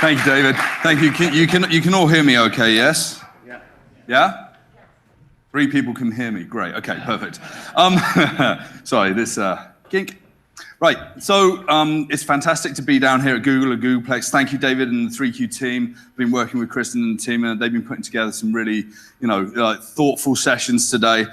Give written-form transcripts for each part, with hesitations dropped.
Thank you, David. Thank you. You can all hear me okay, yes? Yeah. Yeah? 3 people can hear me. Great. Okay, perfect. Sorry, this gink. Right, so it's fantastic to be down here at Google and Googleplex. Thank you, David and the 3Q team. I've been working with Kristen and the team, and they've been putting together some really, thoughtful sessions today.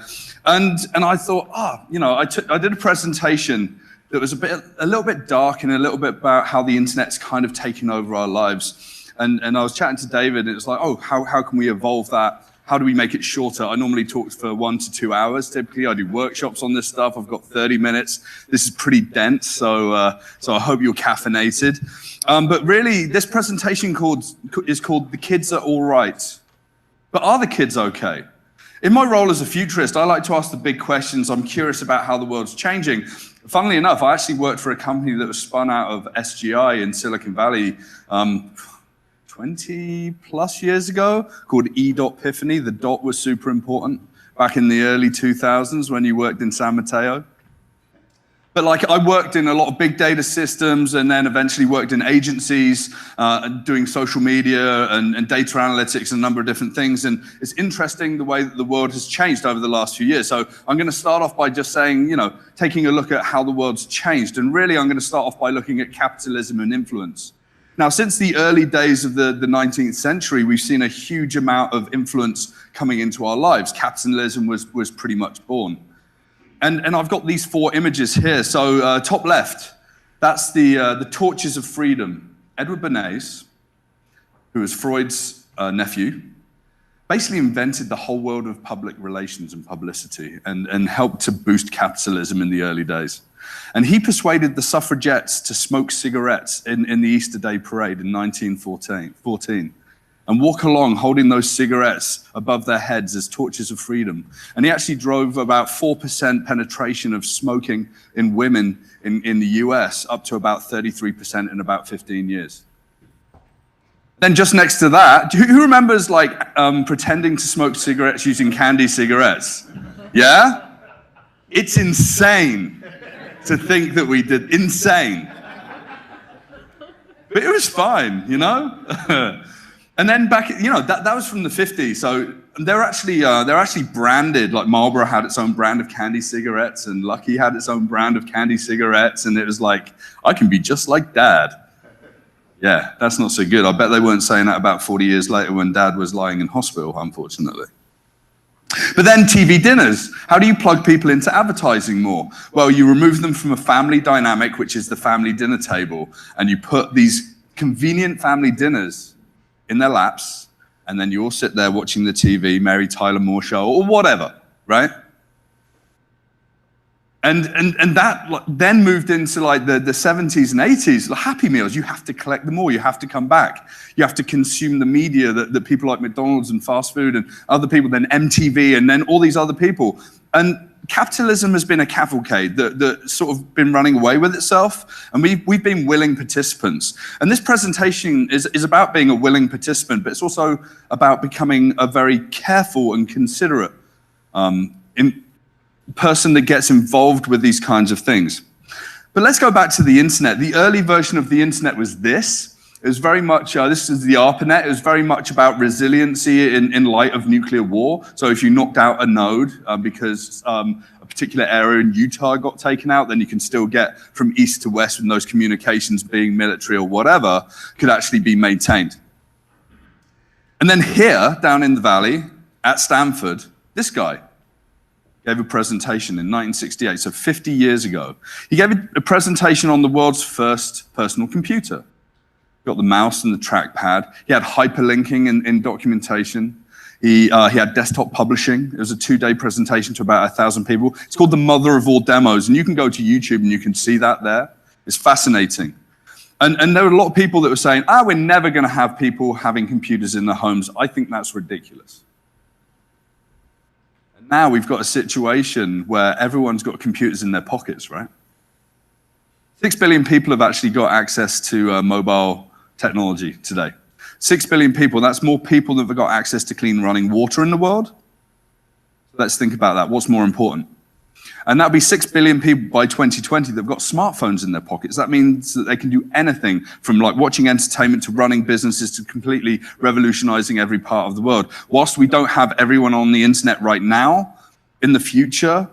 And I thought, I did a presentation that was a little bit dark and a little bit about how the internet's kind of taken over our lives. And I was chatting to David, and it was like, how can we evolve that? How do we make it shorter? I normally talk for 1 to 2 hours. Typically, I do workshops on this stuff. I've got 30 minutes. This is pretty dense, so I hope you're caffeinated. But really, this presentation is called "The Kids Are All Right." But are the kids okay? In my role as a futurist, I like to ask the big questions. I'm curious about how the world's changing. Funnily enough, I actually worked for a company that was spun out of SGI in Silicon Valley 20 plus years ago, called E.Piffany. The dot was super important back in the early 2000s when you worked in San Mateo. But I worked in a lot of big data systems, and then eventually worked in agencies doing social media and data analytics and a number of different things. And it's interesting the way that the world has changed over the last few years. So I'm going to start off by just saying, taking a look at how the world's changed. And really, I'm going to start off by looking at capitalism and influence. Now, since the early days of the 19th century, we've seen a huge amount of influence coming into our lives. Capitalism was pretty much born. And I've got these 4 images here. So top left, that's the Torches of Freedom. Edward Bernays, who was Freud's nephew, basically invented the whole world of public relations and publicity and helped to boost capitalism in the early days. And he persuaded the suffragettes to smoke cigarettes in the Easter Day Parade in 1914 and walk along holding those cigarettes above their heads as torches of freedom. And he actually drove about 4% penetration of smoking in women in the US up to about 33% in about 15 years. Then just next to that, who remembers pretending to smoke cigarettes using candy cigarettes? Yeah? It's insane to think that we did. Insane. But it was fine, And then back, that was from the 50s. So they're actually branded. Like Marlboro had its own brand of candy cigarettes, and Lucky had its own brand of candy cigarettes, and it was like, I can be just like Dad. Yeah, that's not so good. I bet they weren't saying that about 40 years later when Dad was lying in hospital, unfortunately. But then TV dinners. How do you plug people into advertising more? Well, you remove them from a family dynamic, which is the family dinner table, and you put these convenient family dinners in their laps, and then you all sit there watching the TV, Mary Tyler Moore Show, or whatever, right? And that then moved into the 70s and 80s. Happy Meals, you have to collect them all. You have to come back. You have to consume the media that people like McDonald's and fast food and other people, then MTV, and then all these other people. And capitalism has been a cavalcade that sort of been running away with itself, and we've been willing participants. And this presentation is about being a willing participant, but it's also about becoming a very careful and considerate person that gets involved with these kinds of things. But let's go back to the internet. The early version of the internet was this. It was very much, this is the ARPANET. It was very much about resiliency in light of nuclear war. So if you knocked out a node because a particular area in Utah got taken out, then you can still get from east to west when those communications, being military or whatever, could actually be maintained. And then here, down in the valley, at Stanford, this guy gave a presentation in 1968, so 50 years ago. He gave a presentation on the world's first personal computer. Got the mouse and the trackpad. He had hyperlinking in documentation. He had desktop publishing. It was a 2-day presentation to about 1,000 people. It's called the mother of all demos, and you can go to YouTube and you can see that there. It's fascinating. And there were a lot of people that were saying, we're never going to have people having computers in their homes. I think that's ridiculous. And now we've got a situation where everyone's got computers in their pockets, right? 6 billion people have actually got access to mobile technology today. 6 billion people, that's more people that have got access to clean running water in the world. So let's think about that. What's more important? And that'll be 6 billion people by 2020 that've got smartphones in their pockets. That means that they can do anything from like watching entertainment to running businesses to completely revolutionizing every part of the world. Whilst we don't have everyone on the internet right now, in the future,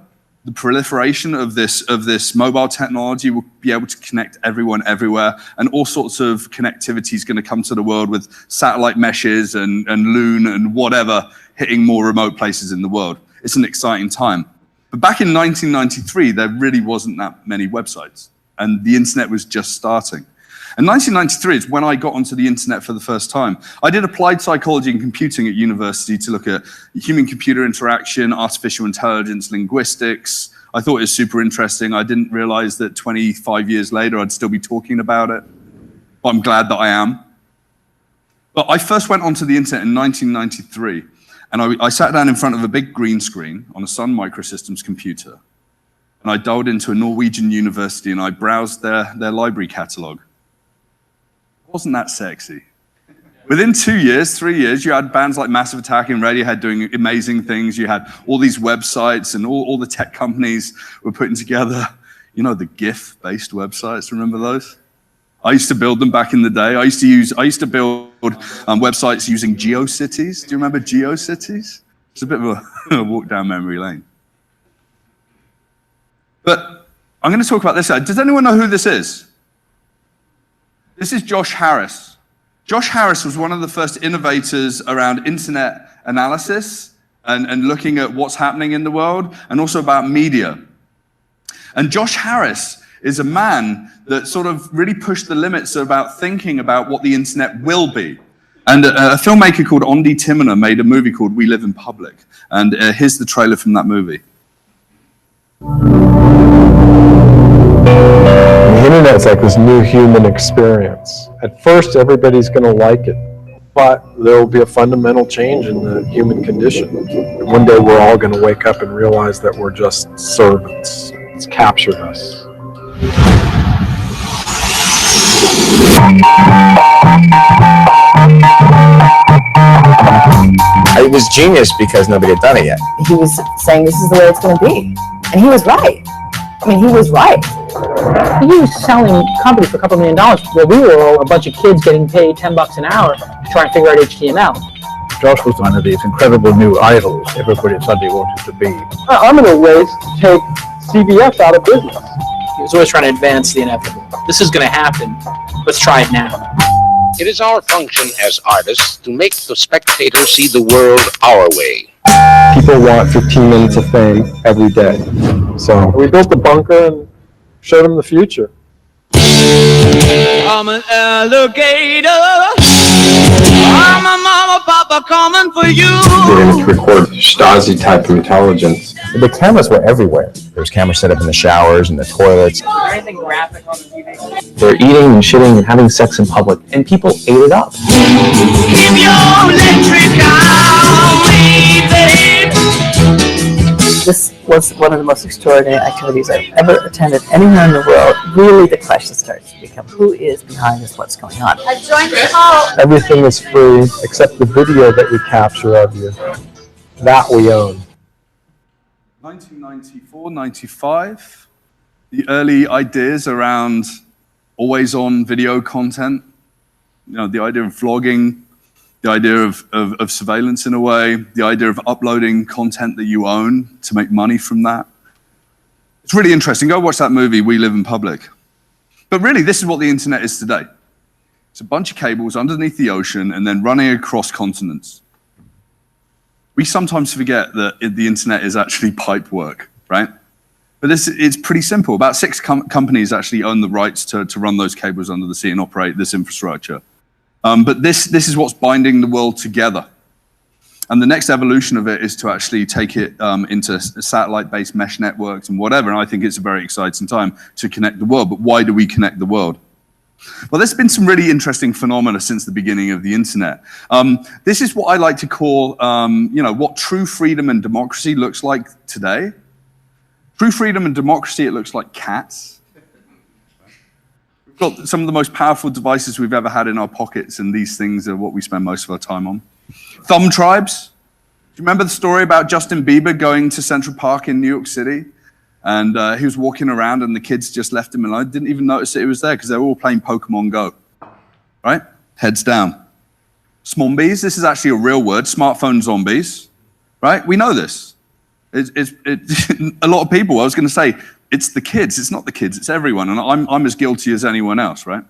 the proliferation of this mobile technology will be able to connect everyone everywhere, and all sorts of connectivity is going to come to the world with satellite meshes and Loon and whatever hitting more remote places in the world. It's an exciting time. But back in 1993, there really wasn't that many websites, and the internet was just starting. And 1993 is when I got onto the internet for the first time. I did applied psychology and computing at university to look at human-computer interaction, artificial intelligence, linguistics. I thought it was super interesting. I didn't realize that 25 years later, I'd still be talking about it. But I'm glad that I am. But I first went onto the internet in 1993, and I sat down in front of a big green screen on a Sun Microsystems computer, and I dialed into a Norwegian university, and I browsed their library catalog. Wasn't that sexy? Within 2 years, 3 years, you had bands like Massive Attack and Radiohead doing amazing things. You had all these websites, and all the tech companies were putting together, you know, the GIF-based websites. Remember those? I used to build them back in the day. I used to build websites using GeoCities. Do you remember GeoCities? It's a bit of a walk down memory lane. But I'm going to talk about this. Does anyone know who this is? This is Josh Harris. Josh Harris was one of the first innovators around internet analysis and looking at what's happening in the world, and also about media. And Josh Harris is a man that sort of really pushed the limits about thinking about what the internet will be. And a filmmaker called Ondi Timoner made a movie called We Live in Public. And here's the trailer from that movie. The internet's like this new human experience. At first, everybody's going to like it, but there will be a fundamental change in the human condition. And one day, we're all going to wake up and realize that we're just servants. It's captured us. It was genius because nobody had done it yet. He was saying this is the way it's going to be. And he was right. I mean, he was right. He was selling company for a couple $1 million, where we were all a bunch of kids getting paid $10 an hour to try and figure out HTML. Josh was one of these incredible new idols everybody suddenly wanted to be. I'm going to race to take CBS out of business. He was always trying to advance the inevitable. This is going to happen. Let's try it now. It is our function as artists to make the spectator see the world our way. People want 15 minutes of fame every day. So we built the bunker and showed them the future. I'm an alligator. I'm a mama, papa coming for you. We're going to record Stasi type of intelligence. The cameras were everywhere. There was cameras set up in the showers and the toilets. Anything graphic on the TV? They're eating and shitting and having sex in public, and people ate it up. Keep your electric on me, babe. This was one of the most extraordinary activities I've ever attended anywhere in the world. Really, the question starts to become, who is behind this? What's going on? I joined the call. Everything is free except the video that we capture of you. That we own. 1994, 95, the early ideas around always-on video content, you know, the idea of vlogging, the idea of surveillance in a way, the idea of uploading content that you own to make money from that. It's really interesting. Go watch that movie, We Live in Public. But really, this is what the internet is today. It's a bunch of cables underneath the ocean and then running across continents. We sometimes forget that the internet is actually pipe work, right? But it's pretty simple. About 6 companies actually own the rights to run those cables under the sea and operate this infrastructure. But this is what's binding the world together. And the next evolution of it is to actually take it into satellite-based mesh networks and whatever. And I think it's a very exciting time to connect the world. But why do we connect the world? Well, there's been some really interesting phenomena since the beginning of the internet. This is what I like to call, you know, what true freedom and democracy looks like today. True freedom and democracy, it looks like cats. We've got some of the most powerful devices we've ever had in our pockets, and these things are what we spend most of our time on. Thumb tribes. Do you remember the story about Justin Bieber going to Central Park in New York City And he was walking around and the kids just left him alone. Didn't even notice that he was there because they were all playing Pokemon Go, right? Heads down. Smombies, this is actually a real word, smartphone zombies, right? We know this. A lot of people, I was going to say, it's the kids. It's not the kids, it's everyone. And I'm as guilty as anyone else, right?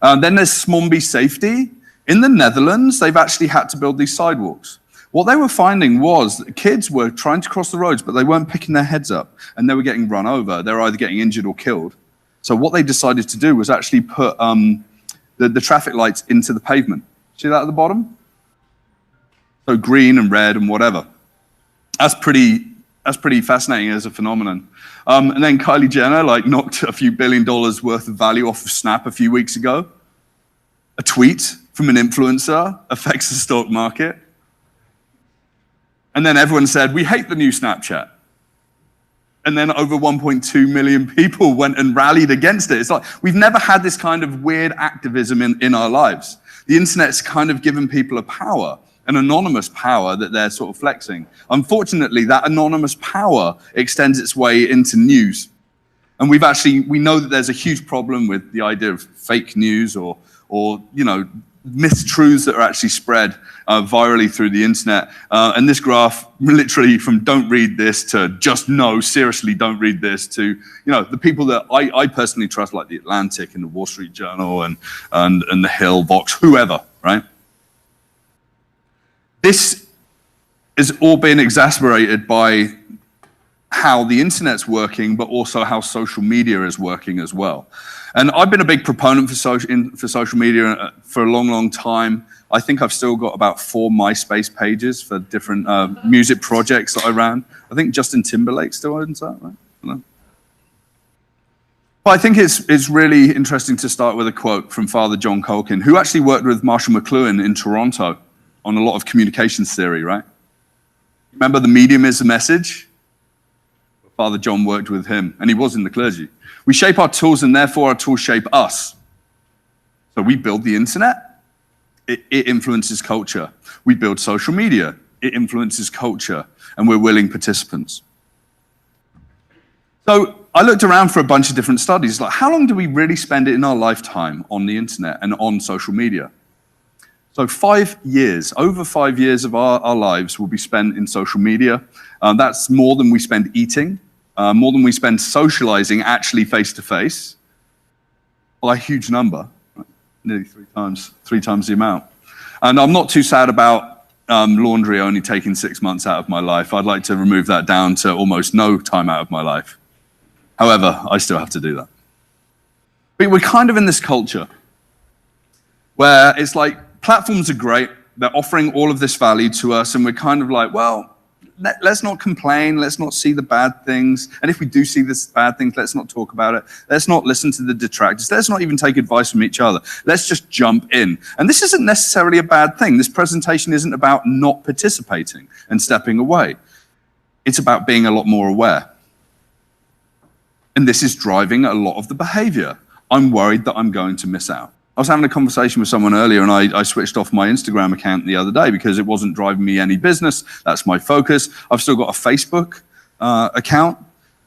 Then there's Smombie safety. In the Netherlands, they've actually had to build these sidewalks. What they were finding was that kids were trying to cross the roads, but they weren't picking their heads up, and they were getting run over. They were either getting injured or killed. So what they decided to do was actually put the traffic lights into the pavement. See that at the bottom? So green and red and whatever. That's pretty fascinating as a phenomenon. And then Kylie Jenner knocked a few $1 billion worth of value off of Snap a few weeks ago. A tweet from an influencer affects the stock market. And then everyone said, we hate the new Snapchat. And then over 1.2 million people went and rallied against it. It's like, we've never had this kind of weird activism in our lives. The internet's kind of given people a power, an anonymous power that they're sort of flexing. Unfortunately, that anonymous power extends its way into news. And we know that there's a huge problem with the idea of fake news or mistruths that are actually spread virally through the internet. And this graph, literally from don't read this to just no, seriously don't read this, to the people that I personally trust, like the Atlantic and the Wall Street Journal and the Hill, Vox, whoever, right? This is all being exacerbated by how the internet's working, but also how social media is working as well. And I've been a big proponent for social media for a long, long time. I think I've still got about 4 MySpace pages for different music projects that I ran. I think Justin Timberlake still owns that, right? I don't know. But I think it's really interesting to start with a quote from Father John Culkin, who actually worked with Marshall McLuhan in Toronto on a lot of communications theory, right? Remember the medium is the message? Father John worked with him, and he was in the clergy. We shape our tools, and therefore our tools shape us. So we build the internet, it influences culture. We build social media, it influences culture, and we're willing participants. So I looked around for a bunch of different studies, like how long do we really spend in our lifetime on the internet and on social media? So 5 years, over 5 years of our lives will be spent in social media. That's more than we spend eating, more than we spend socializing actually face-to-face, by a huge number, right? Nearly 3 times the amount. And I'm not too sad about laundry only taking 6 months out of my life. I'd like to remove that down to almost no time out of my life. However, I still have to do that. But we're kind of in this culture where it's like, platforms are great, they're offering all of this value to us, and we're kind of like, well, let's not complain, let's not see the bad things, and if we do see this bad things, let's not talk about it, let's not listen to the detractors, let's not even take advice from each other, let's just jump in. And this isn't necessarily a bad thing. This presentation isn't about not participating and stepping away. It's about being a lot more aware. And this is driving a lot of the behavior. I'm worried that I'm going to miss out. I was having a conversation with someone earlier, and I switched off my Instagram account the other day because it wasn't driving me any business. That's my focus. I've still got a Facebook account.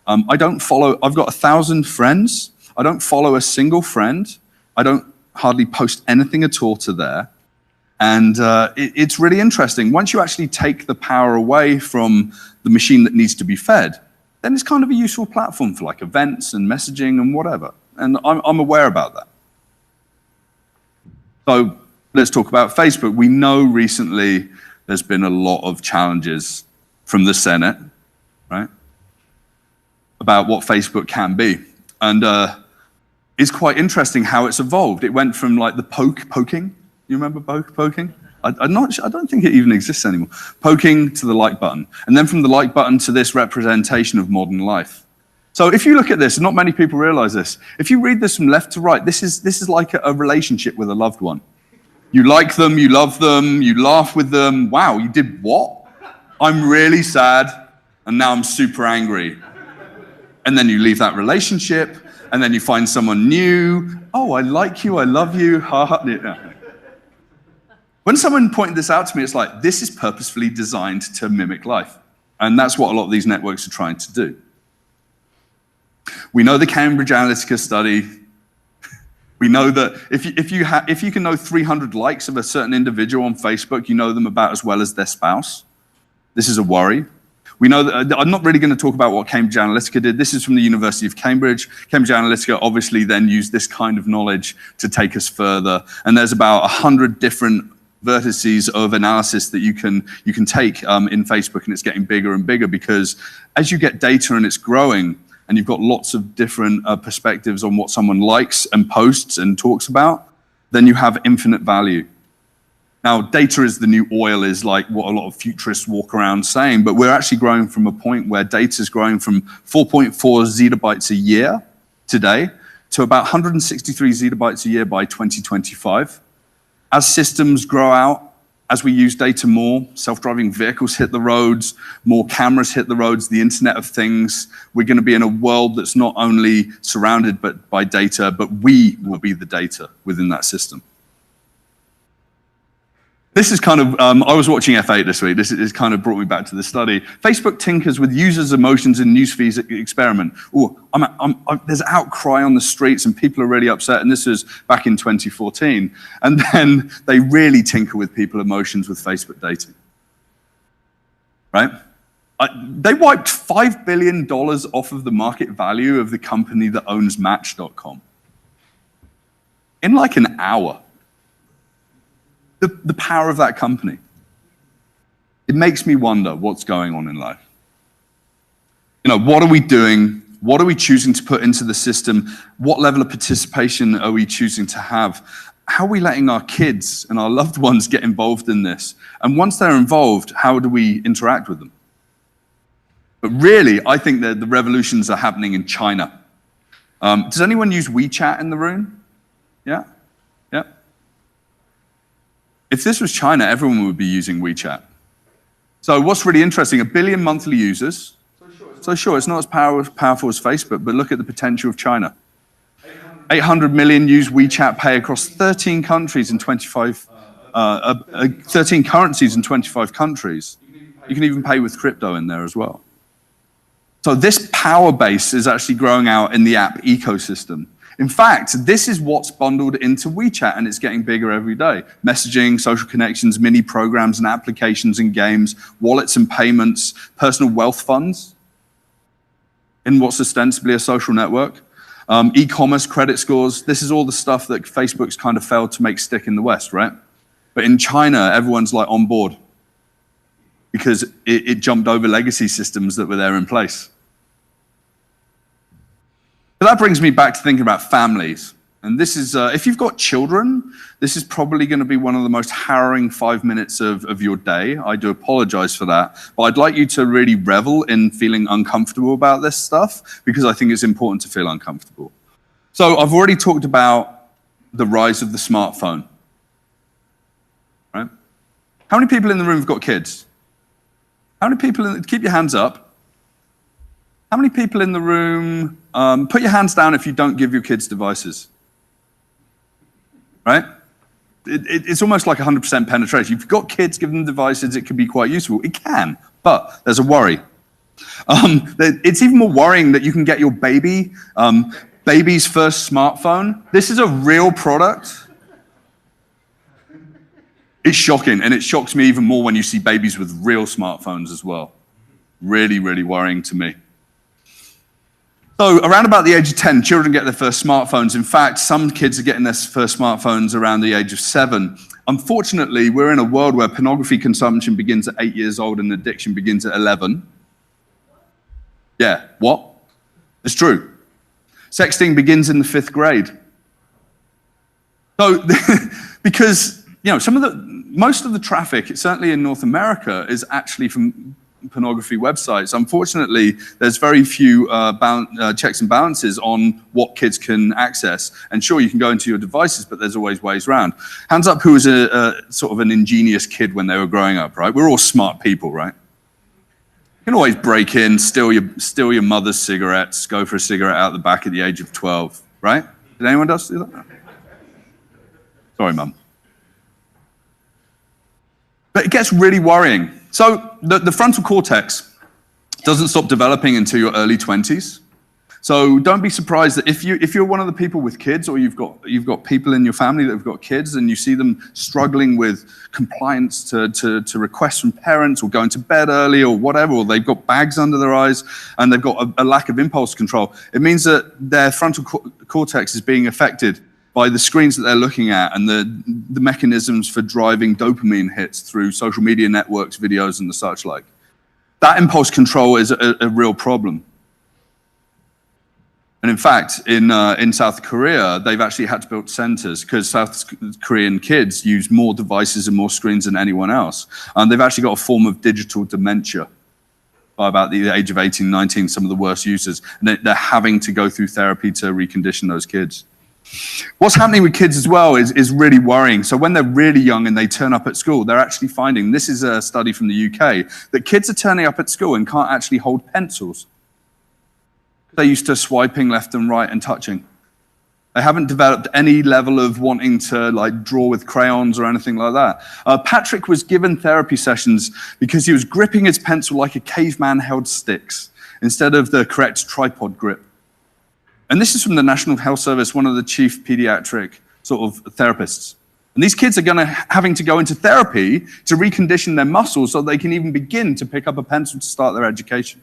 I've got 1,000 friends. I don't follow a single friend. I don't hardly post anything at all to there. And it's really interesting. Once you actually take the power away from the machine that needs to be fed, then it's kind of a useful platform for like events and messaging and whatever. And I'm aware about that. So let's talk about Facebook. We know recently there's been a lot of challenges from the Senate, right, about what Facebook can be. And it's quite interesting how it's evolved. It went from like the poking. You remember poking? I don't think it even exists anymore. Poking to the like button. And then from the like button to this representation of modern life. So if you look at this, and not many people realize this, if you read this from left to right, this is like a relationship with a loved one. You like them, you love them, you laugh with them. Wow, you did what? I'm really sad, and now I'm super angry. And then you leave that relationship, and then you find someone new. Oh, I like you, I love you. Ha ha. Yeah. When someone pointed this out to me, it's like, this is purposefully designed to mimic life. And that's what a lot of these networks are trying to do. We know the Cambridge Analytica study. We know that if you can know 300 likes of a certain individual on Facebook, you know them about as well as their spouse. This is a worry. We know that, I'm not really going to talk about what Cambridge Analytica did. This is from the University of Cambridge. Cambridge Analytica obviously then used this kind of knowledge to take us further. And there's about 100 different vertices of analysis that you can take in Facebook, and it's getting bigger and bigger because as you get data and it's growing, and you've got lots of different perspectives on what someone likes and posts and talks about, then you have infinite value. Now, data is the new oil is like what a lot of futurists walk around saying, but we're actually growing from a point where data is growing from 4.4 zettabytes a year today to about 163 zettabytes a year by 2025. As systems grow out, as we use data more, self-driving vehicles hit the roads, more cameras hit the roads, the Internet of Things, we're going to be in a world that's not only surrounded by data, but we will be the data within that system. This is kind of, I was watching F8 this week. This is kind of brought me back to the study. Facebook tinkers with users' emotions in newsfeeds experiment. Oh, there's outcry on the streets and people are really upset. And this was back in 2014. And then they really tinker with people's emotions with Facebook dating. Right? They wiped $5 billion off of the market value of the company that owns Match.com in like an hour. The power of that company. It makes me wonder what's going on in life. You know, what are we doing? What are we choosing to put into the system? What level of participation are we choosing to have? How are we letting our kids and our loved ones get involved in this? And once they're involved, how do we interact with them? But really, I think that the revolutions are happening in China. Does anyone use WeChat in the room? Yeah? Yeah? If this was China, everyone would be using WeChat. So what's really interesting, 1 billion monthly users. So sure, it's not as powerful as Facebook, but look at the potential of China. 800 million use WeChat Pay across 13 countries in 13 currencies in 25 countries. You can even pay with crypto in there as well. So this power base is actually growing out in the app ecosystem. In fact, this is what's bundled into WeChat, and it's getting bigger every day. Messaging, social connections, mini programs and applications and games, wallets and payments, personal wealth funds in what's ostensibly a social network, e-commerce, credit scores. This is all the stuff that Facebook's kind of failed to make stick in the West, right? But in China, everyone's like on board because it jumped over legacy systems that were there in place. But that brings me back to thinking about families. And this is, if you've got children, this is probably going to be one of the most harrowing 5 minutes of your day. I do apologize for that. But I'd like you to really revel in feeling uncomfortable about this stuff, because I think it's important to feel uncomfortable. So I've already talked about the rise of the smartphone. Right? How many people in the room have got kids? How many people, keep your hands up. How many people in the room, put your hands down if you don't give your kids devices, right? It's almost like 100% penetration. If you've got kids, give them devices, it can be quite useful. It can, but there's a worry. It's even more worrying that you can get your baby's first smartphone. This is a real product. It's shocking, and it shocks me even more when you see babies with real smartphones as well. Really, really worrying to me. So around about the age of 10, children get their first smartphones. In fact, some kids are getting their first smartphones around the age of 7. Unfortunately, we're in a world where pornography consumption begins at 8 years old and addiction begins at 11. Yeah, what? It's true. Sexting begins in the 5th grade. So, because, you know, most of the traffic, certainly in North America, is actually from pornography websites. Unfortunately, there's very few checks and balances on what kids can access. And sure, you can go into your devices, but there's always ways around. Hands up who was a sort of an ingenious kid when they were growing up, right? We're all smart people, right? You can always break in, steal your mother's cigarettes, go for a cigarette out the back at the age of 12, right? Did anyone else do that? Sorry, Mum. But it gets really worrying. So the frontal cortex doesn't stop developing until your early 20s. So don't be surprised that if you're one of the people with kids, or you've got people in your family that have got kids, and you see them struggling with compliance to requests from parents, or going to bed early, or whatever, or they've got bags under their eyes and they've got a lack of impulse control, it means that their frontal cortex is being affected by the screens that they're looking at, and the mechanisms for driving dopamine hits through social media networks, videos, and the such like. That impulse control is a real problem. And in fact, in South Korea, they've actually had to build centers because South Korean kids use more devices and more screens than anyone else. And they've actually got a form of digital dementia by about the age of 18, 19, some of the worst users. And they're having to go through therapy to recondition those kids. What's happening with kids as well is really worrying. So when they're really young and they turn up at school, they're actually finding, this is a study from the UK, that kids are turning up at school and can't actually hold pencils. They're used to swiping left and right and touching. They haven't developed any level of wanting to like draw with crayons or anything like that. Patrick was given therapy sessions because he was gripping his pencil like a caveman held sticks instead of the correct tripod grip. And this is from the National Health Service, one of the chief pediatric sort of therapists. And these kids are having to go into therapy to recondition their muscles so they can even begin to pick up a pencil to start their education.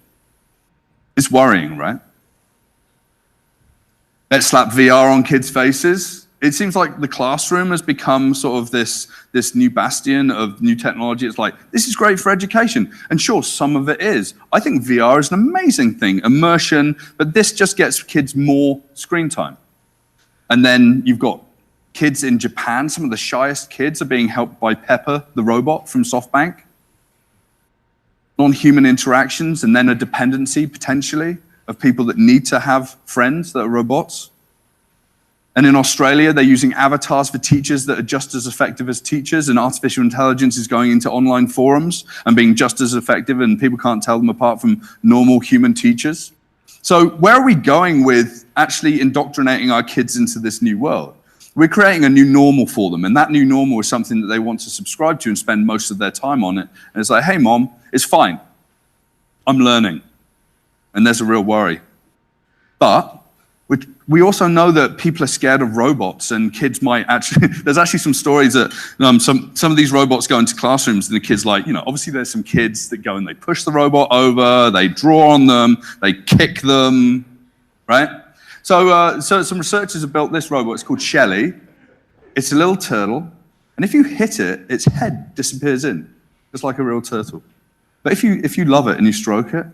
It's worrying, right? Let's slap VR on kids' faces. It seems like the classroom has become sort of this new bastion of new technology. It's like, this is great for education. And sure, some of it is. I think VR is an amazing thing, immersion, but this just gets kids more screen time. And then you've got kids in Japan. Some of the shyest kids are being helped by Pepper, the robot from SoftBank. Non-human interactions, and then a dependency, potentially, of people that need to have friends that are robots. And in Australia, they're using avatars for teachers that are just as effective as teachers, and artificial intelligence is going into online forums and being just as effective, and people can't tell them apart from normal human teachers. So where are we going with actually indoctrinating our kids into this new world? We're creating a new normal for them, and that new normal is something that they want to subscribe to and spend most of their time on it. And it's like, hey, Mom, it's fine. I'm learning. And there's a real worry. But we also know that people are scared of robots, and kids might actually, there's actually some stories that some of these robots go into classrooms, and the kids like, obviously there's some kids that go and they push the robot over, they draw on them, they kick them, right? So some researchers have built this robot. It's called Shelly. It's a little turtle, and if you hit it, its head disappears in, just like a real turtle. But if you love it and you stroke it,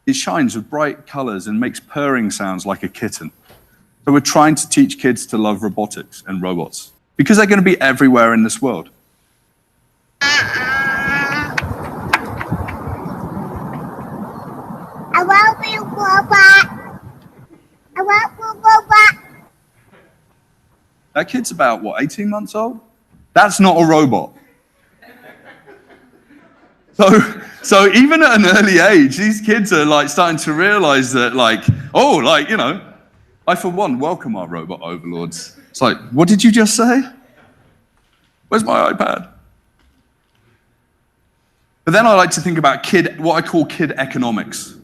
it shines with bright colors and makes purring sounds like a kitten. So we're trying to teach kids to love robotics and robots because they're going to be everywhere in this world. I want to be a robot. I want to be a robot. That kid's about, 18 months old? That's not a robot. So even at an early age, these kids are like starting to realize that I for one welcome our robot overlords. It's like, what did you just say? Where's my iPad? But then I like to think about what I call kid economics.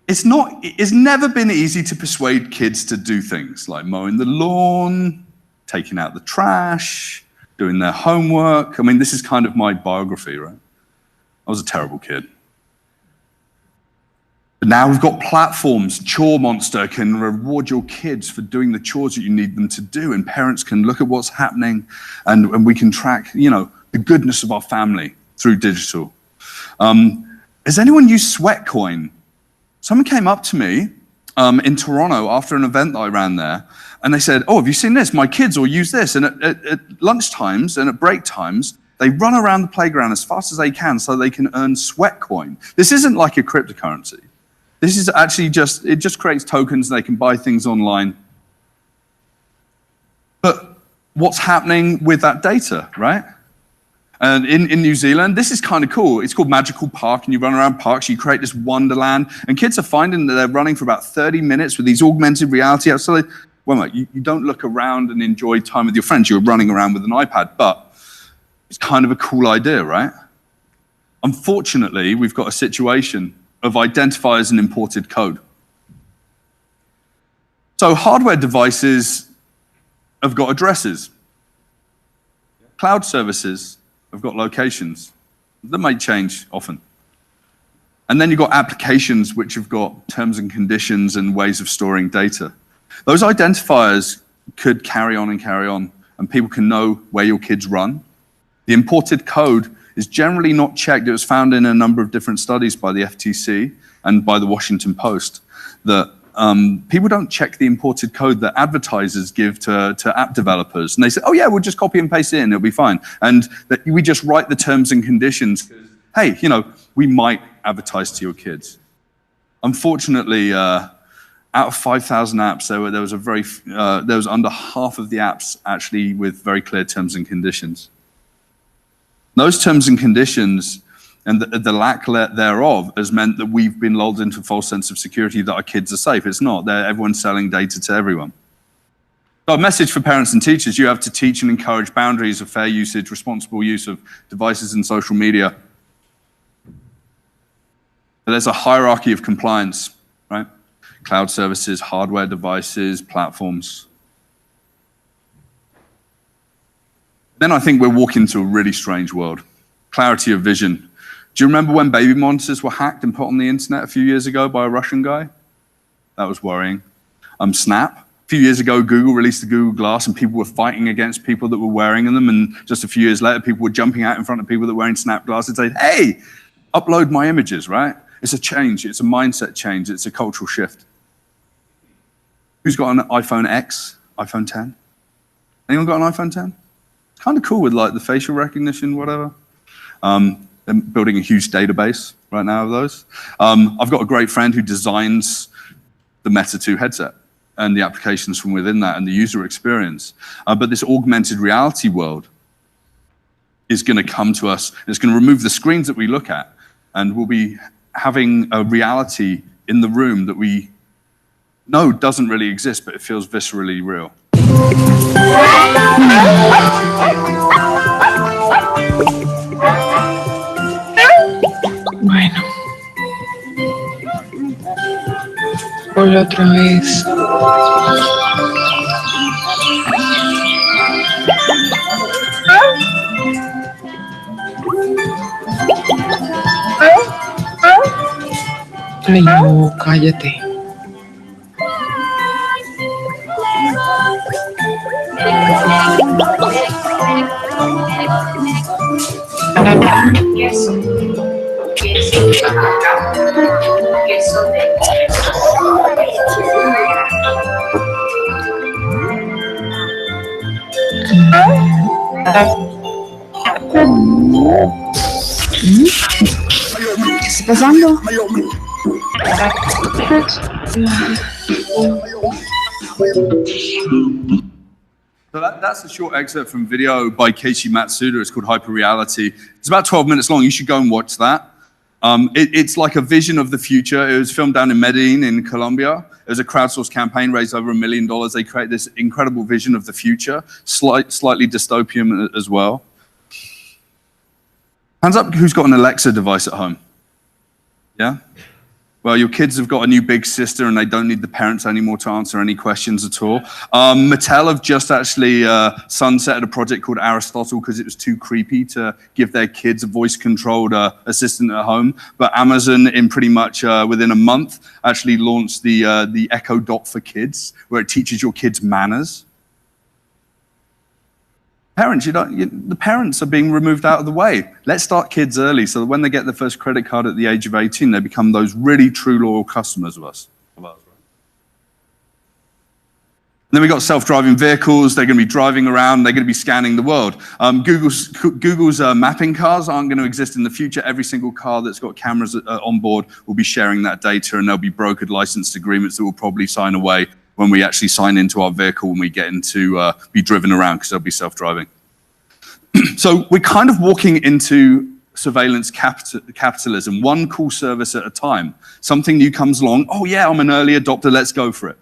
It's never been easy to persuade kids to do things like mowing the lawn, taking out the trash, doing their homework. I mean, this is kind of my biography, right? I was a terrible kid. But now we've got platforms. Chore Monster can reward your kids for doing the chores that you need them to do, and parents can look at what's happening, and we can track, the goodness of our family through digital. Has anyone used Sweatcoin? Someone came up to me in Toronto after an event that I ran there, and they said, "Oh, have you seen this? My kids all use this." And at lunch times and at break times, they run around the playground as fast as they can so they can earn Sweatcoin. This isn't like a cryptocurrency. This is actually it just creates tokens and they can buy things online. But what's happening with that data, right? And in New Zealand, this is kind of cool. It's called Magical Park, and you run around parks, you create this wonderland, and kids are finding that they're running for about 30 minutes with these augmented reality. So you don't look around and enjoy time with your friends. You're running around with an iPad, but it's kind of a cool idea, right? Unfortunately, we've got a situation of identifiers and imported code. So hardware devices have got addresses. Cloud services have got locations. That may change often. And then you've got applications which have got terms and conditions and ways of storing data. Those identifiers could carry on, and people can know where your kids run. The imported code is generally not checked. It was found in a number of different studies by the FTC and by the Washington Post that people don't check the imported code that advertisers give to app developers. And they say, oh yeah, we'll just copy and paste it in, it'll be fine. And that we just write the terms and conditions. Hey, we might advertise to your kids. Unfortunately, out of 5,000 apps, there was under half of the apps actually with very clear terms and conditions. Those terms and conditions and the lack thereof has meant that we've been lulled into a false sense of security that our kids are safe. It's not. Everyone's selling data to everyone. So a message for parents and teachers: you have to teach and encourage boundaries of fair usage, responsible use of devices and social media. There's a hierarchy of compliance, right? Cloud services, hardware devices, platforms. Then I think we're walking into a really strange world. Clarity of vision. Do you remember when baby monitors were hacked and put on the internet a few years ago by a Russian guy? That was worrying. Snap. A few years ago, Google released the Google Glass and people were fighting against people that were wearing them. And just a few years later, people were jumping out in front of people that were wearing Snap glasses and saying, hey, upload my images, right? It's a change. It's a mindset change. It's a cultural shift. Who's got an iPhone X, iPhone 10? Anyone got an iPhone 10? It's kind of cool with like the facial recognition, whatever. They're building a huge database right now of those. I've got a great friend who designs the Meta 2 headset and the applications from within that and the user experience. But this augmented reality world is going to come to us. It's going to remove the screens that we look at, and we'll be having a reality in the room that we know doesn't really exist, but it feels viscerally real. Bueno. Hola otra vez. Ay, no, cállate. ¿Qué está pasando? So that's a short excerpt from video by Keiichi Matsuda. It's called Hyperreality. It's about 12 minutes long. You should go and watch that. It's like a vision of the future. It was filmed down in Medellin in Colombia. It was a crowdsourced campaign, raised over $1 million. They create this incredible vision of the future, slightly dystopian as well. Hands up who's got an Alexa device at home? Yeah? Well, your kids have got a new big sister and they don't need the parents anymore to answer any questions at all. Mattel have just actually sunsetted a project called Aristotle because it was too creepy to give their kids a voice-controlled assistant at home. But Amazon, in pretty much within a month, actually launched the Echo Dot for kids, where it teaches your kids manners. Parents, the parents are being removed out of the way. Let's start kids early so that when they get their first credit card at the age of 18, they become those really true loyal customers of us. Then we've got self-driving vehicles. They're going to be driving around. They're going to be scanning the world. Google's mapping cars aren't going to exist in the future. Every single car that's got cameras on board will be sharing that data, and there'll be brokered licensed agreements that we'll probably sign away when we actually sign into our vehicle when we get into be driven around, because they'll be self-driving. So we're kind of walking into surveillance capitalism, one cool service at a time. Something new comes along. Oh yeah, I'm an early adopter. Let's go for it.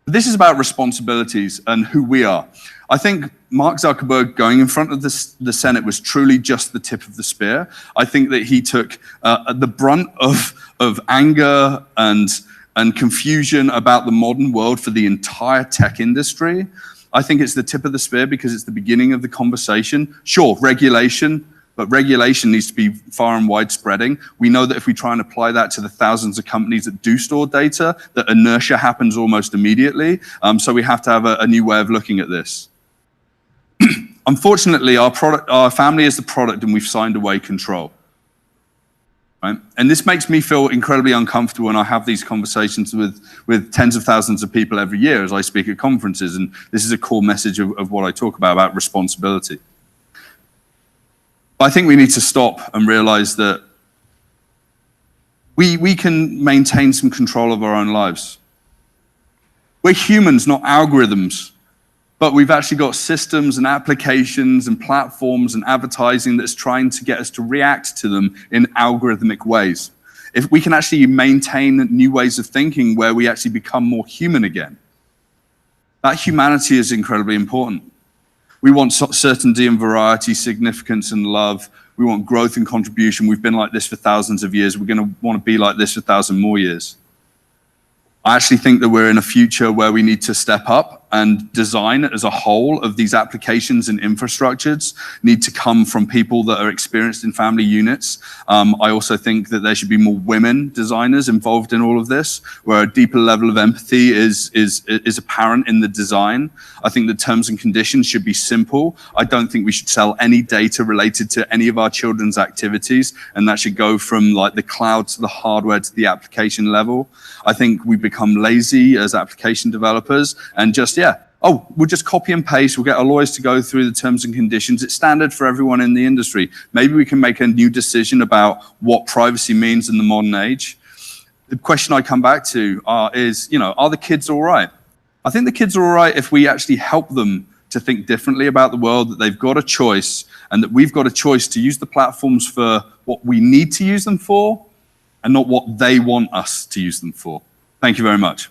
This is about responsibilities and who we are. I think Mark Zuckerberg going in front of the Senate was truly just the tip of the spear. I think that he took the brunt of anger and and confusion about the modern world for the entire tech industry, I think it's the tip of the spear because it's the beginning of the conversation. Sure, regulation, but regulation needs to be far and wide spreading. We know that if we try and apply that to the thousands of companies that do store data, that inertia happens almost immediately. So we have to have a new way of looking at this. Unfortunately, our family is the product and we've signed away control. Right? And this makes me feel incredibly uncomfortable when I have these conversations with tens of thousands of people every year as I speak at conferences. And this is a core message of what I talk about responsibility. But I think we need to stop and realize that we can maintain some control of our own lives. We're humans, not algorithms. But we've actually got systems and applications and platforms and advertising that's trying to get us to react to them in algorithmic ways. If we can actually maintain new ways of thinking where we actually become more human again, that humanity is incredibly important. We want certainty and variety, significance and love. We want growth and contribution. We've been like this for thousands of years. We're going to want to be like this for 1,000 more years. I actually think that we're in a future where we need to step up and design as a whole of these applications and infrastructures need to come from people that are experienced in family units. I also think that there should be more women designers involved in all of this, where a deeper level of empathy is apparent in the design. I think the terms and conditions should be simple. I don't think we should sell any data related to any of our children's activities, and that should go from like the cloud to the hardware to the application level. I think we become lazy as application developers and just, we'll just copy and paste. We'll get our lawyers to go through the terms and conditions. It's standard for everyone in the industry. Maybe we can make a new decision about what privacy means in the modern age. The question I come back to is, are the kids all right? I think the kids are all right if we actually help them to think differently about the world, that they've got a choice and that we've got a choice to use the platforms for what we need to use them for and not what they want us to use them for. Thank you very much.